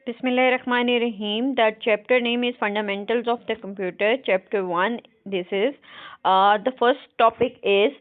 Bismillahirrahmanirrahim. That chapter name is Fundamentals of the Computer. Chapter 1. This is the first topic is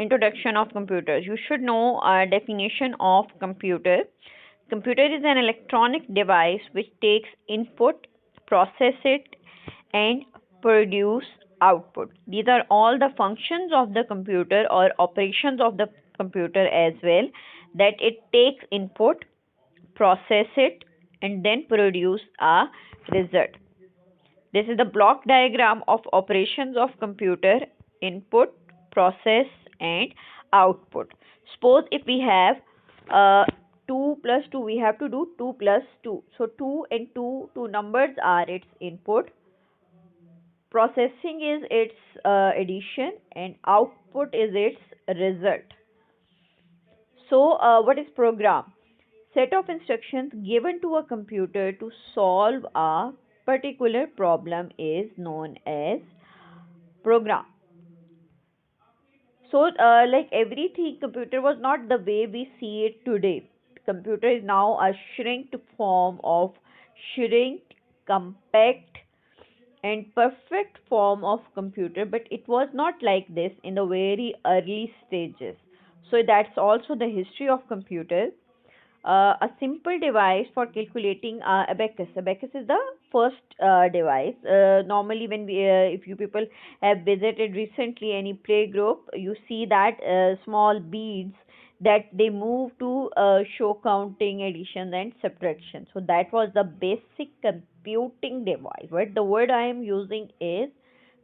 Introduction of Computers. You should know definition of computer. Computer is an electronic device which takes input, process it, and produce output. These are all the functions of the computer or operations of the computer as well. That it takes input, process it, and then produce a result. This is the block diagram of operations of computer: input, process, and output. Suppose if we have 2 plus 2, we have to do 2 plus 2. So 2 and 2, two numbers are its input. Processing is its addition, and output is its result. So, what is program? Set of instructions given to a computer to solve a particular problem is known as program. So, like everything, computer was not the way we see it today. Computer is now a shrinked form of shrink, compact, and perfect form of computer, but it was not like this in the very early stages. So that's also the history of computer. A simple device for calculating abacus. Abacus is the first device. Normally, when if you people have visited recently any play group, you see that small beads that they move to show counting, addition, and subtraction. So that was the basic computing device. But the word I am using is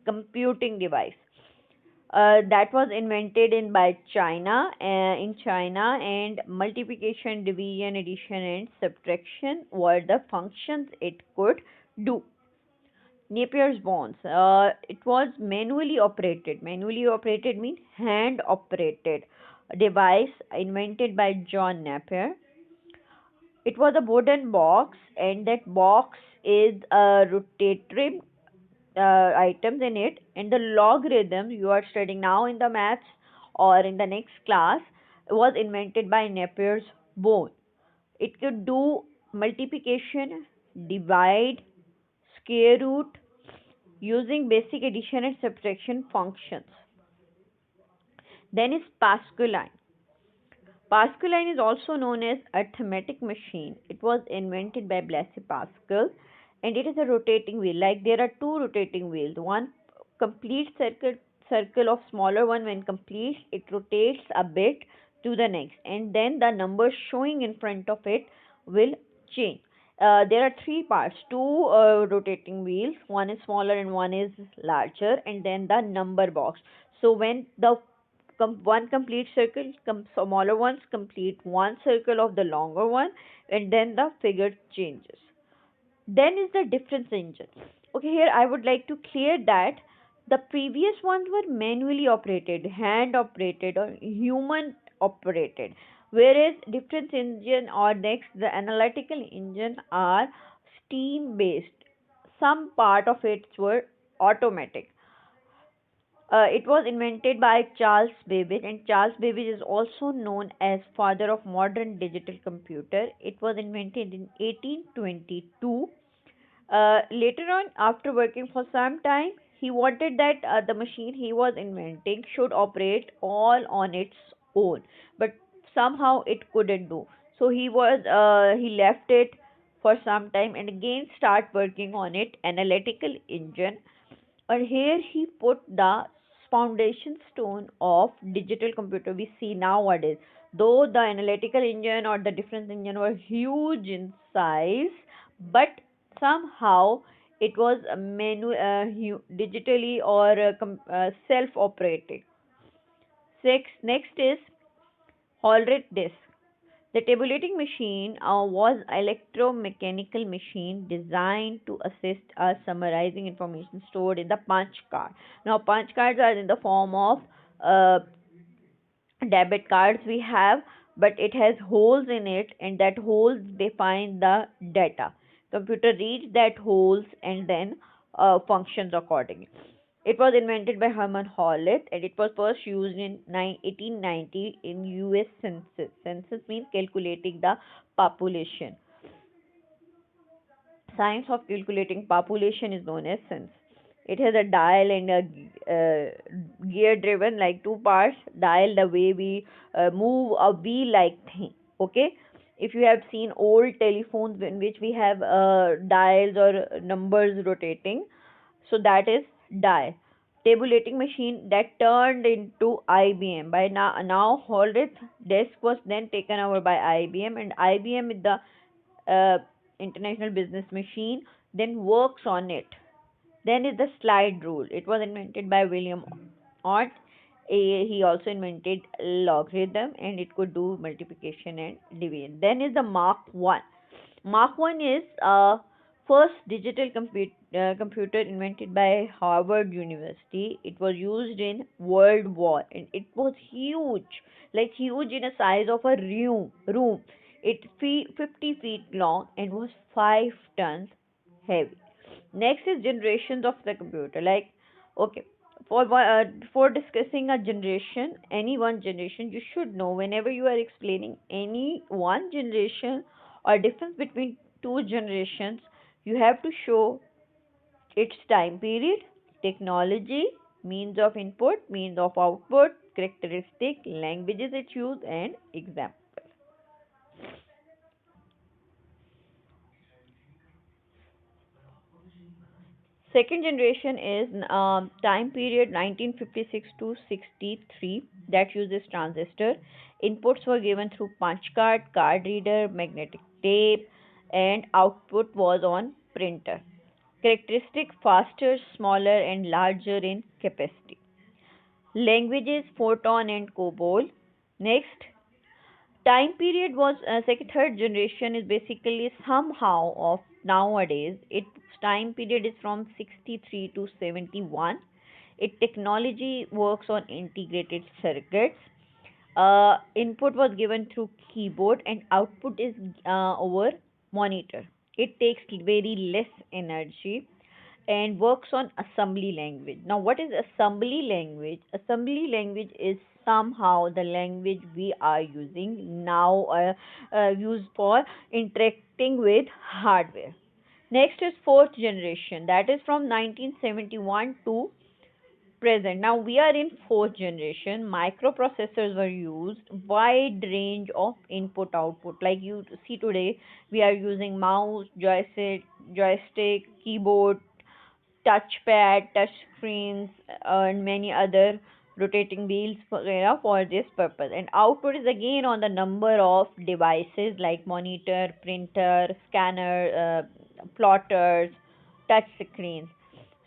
computing device. That was invented by China, and multiplication, division, addition, and subtraction were the functions it could do. Napier's bonds. It was manually operated. Manually operated means hand operated device invented by John Napier. It was a wooden box, and that box is a rotatory items in it, and the logarithm you are studying now in the maths or in the next class was invented by Napier's bone. It could do multiplication, divide, square root using basic addition and subtraction functions. Then is Pascaline. Pascaline is also known as arithmetic machine. It was invented by Blaise Pascal, and it is a rotating wheel. Like there are two rotating wheels. One complete circle of smaller one. When complete, it rotates a bit to the next, and then the number showing in front of it will change. There are three parts, two rotating wheels, one is smaller and one is larger, and then the number box. So when the one complete circle, smaller ones complete one circle of the longer one, and then the figure changes. Then is the difference engine. Okay, here I would like to clear that the previous ones were manually operated, hand operated, or human operated, whereas difference engine or next the analytical engine are steam based. Some part of it were automatic. It was invented by Charles Babbage, and Charles Babbage is also known as father of modern digital computer. It was invented in 1822. Later on, after working for some time, he wanted that the machine he was inventing should operate all on its own, but somehow it couldn't do. So he left it for some time and again start working on it, analytical engine. And here he put the foundation stone of digital computer we see nowadays. Though the analytical engine or the difference engine were huge in size, but somehow it was digitally or self-operating. Next is Hollerith disk. The tabulating machine was electromechanical machine designed to assist us summarizing information stored in the punch card. Now, punch cards are in the form of uh, debit cards we have, but it has holes in it, and that holes define the data. Computer reads that holes and then functions accordingly. It was invented by Herman Hollerith, and it was first used in 1890 in US Census. Census means calculating the population. Science of calculating population is known as sense. It has a dial and a gear driven, like two parts. Dial, the way we move a wheel like thing. Okay. If you have seen old telephones in which we have dials or numbers rotating, so that is dial. Tabulating machine that turned into IBM. By now Hollerith's desk was then taken over by IBM, and IBM with the uh, International Business Machine then works on it. Then is the slide rule. It was invented by William Ott. He also invented logarithm, and it could do multiplication and division. Then is the Mark 1. Mark 1 is first digital computer invented by Harvard University. It was used in World War, and it was huge, like huge in a size of a room. It 50 feet long and was 5 tons heavy. Next is generations of the computer. Like, okay, before discussing a generation, any one generation, you should know whenever you are explaining any one generation or difference between two generations, you have to show its time period, technology, means of input, means of output, characteristic, languages it used, and example. Second generation is time period 1956 to 63, that uses transistor. Inputs were given through punch card reader, magnetic tape, and output was on printer. Characteristic: faster, smaller, and larger in capacity. Languages: Fortran and COBOL. Next, time period was second third generation is basically somehow of nowadays. Its time period is from 63 to 71. Its technology works on integrated circuits. Input was given through keyboard, and output is over monitor. It takes very less energy and works on assembly language. Now, what is assembly language? Assembly language is somehow the language we are using now, used for interacting with hardware. Next is fourth generation, that is from 1971 to present. Now we are in fourth generation. Microprocessors were used, wide range of input output. Like you see today, we are using mouse, joystick, keyboard, touchpad, touch screens, and many other rotating wheels for this purpose. And output is again on the number of devices like monitor, printer, scanner, plotters, touch screens.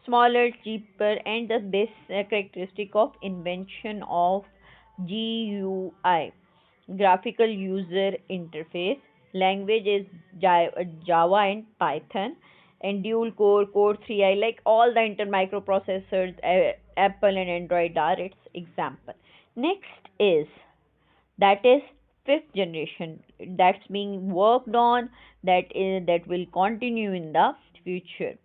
Smaller, cheaper, and the best characteristic of invention of GUI, graphical user interface. Language is Java and Python, and dual core, core 3i, like all the Intel microprocessors, Apple and Android are its example. Next is, that is fifth generation, that's being worked on, that will continue in the future.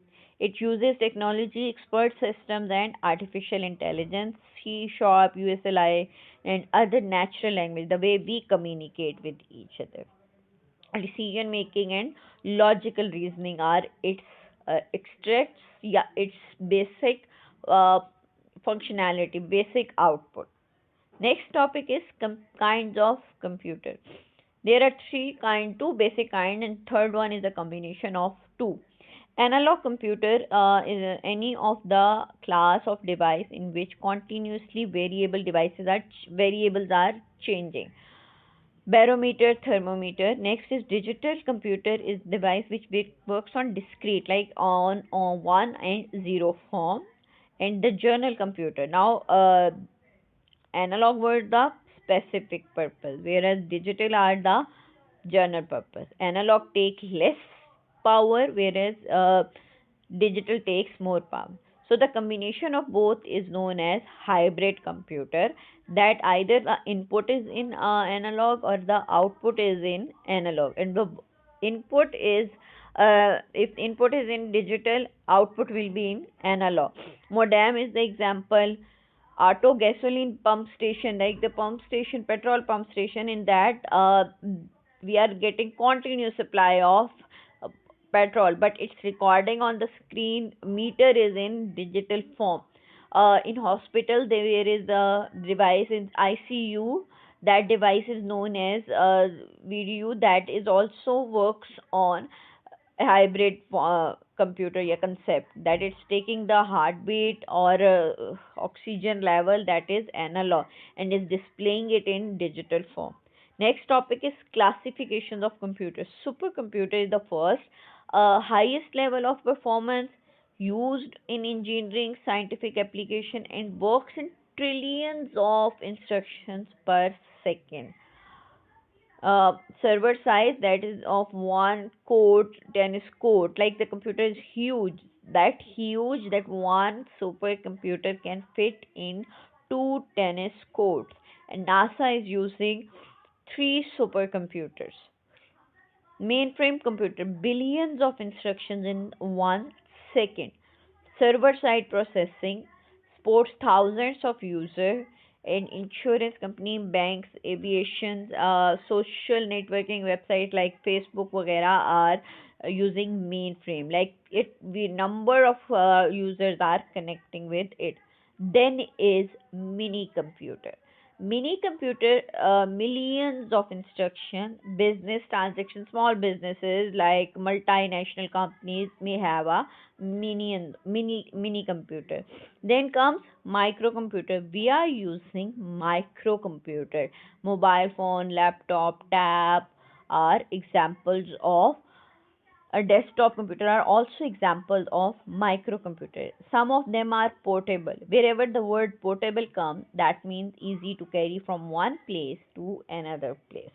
It uses technology, expert systems, and artificial intelligence, C sharp, USLI, and other natural language, the way we communicate with each other. Decision making and logical reasoning are its extracts, yeah, its basic uh, functionality, basic output. Next topic is kinds of computer. There are three kind, two basic kind, and third one is a combination of two. Analog computer is any of the class of device in which continuously variables are changing. Barometer, thermometer. Next is digital computer, is device which works on discrete, like on one and zero form. And the journal computer. Now, analog were the specific purpose, whereas digital are the general purpose. Analog take less power, whereas digital takes more power. So the combination of both is known as hybrid computer, that either the input is in analog or the output is in analog, and the input is if input is in digital, output will be in analog. Modem is the example. Auto gasoline pump station, like the pump station, petrol pump station, in that we are getting continuous supply of petrol, but it's recording on the screen. Meter is in digital form. In hospital, there is a device in ICU. That device is known as VDU. That is also works on a hybrid computer, yeah, concept, that it's taking the heartbeat or oxygen level, that is analog, and is displaying it in digital form. Next topic is classifications of computers. Supercomputer is the first highest level of performance used in engineering scientific application and works in trillions of instructions per second. Server size, that is of one court, tennis court, like the computer is huge, that huge that one supercomputer can fit in two tennis courts, and NASA is using three supercomputers. Mainframe computer, billions of instructions in 1 second. Server side processing, supports thousands of users. In insurance company, banks, aviation, social networking websites like Facebook वगैरह are using mainframe. Like it, the number of users are connecting with it. Then is mini computer. Mini computer, millions of instruction, business transactions, small businesses like multinational companies may have a mini computer. Then comes microcomputer. We are using microcomputer. Mobile phone, laptop, tab are examples of a desktop computer, are also examples of microcomputer. Some of them are portable. Wherever the word portable comes, that means easy to carry from one place to another place.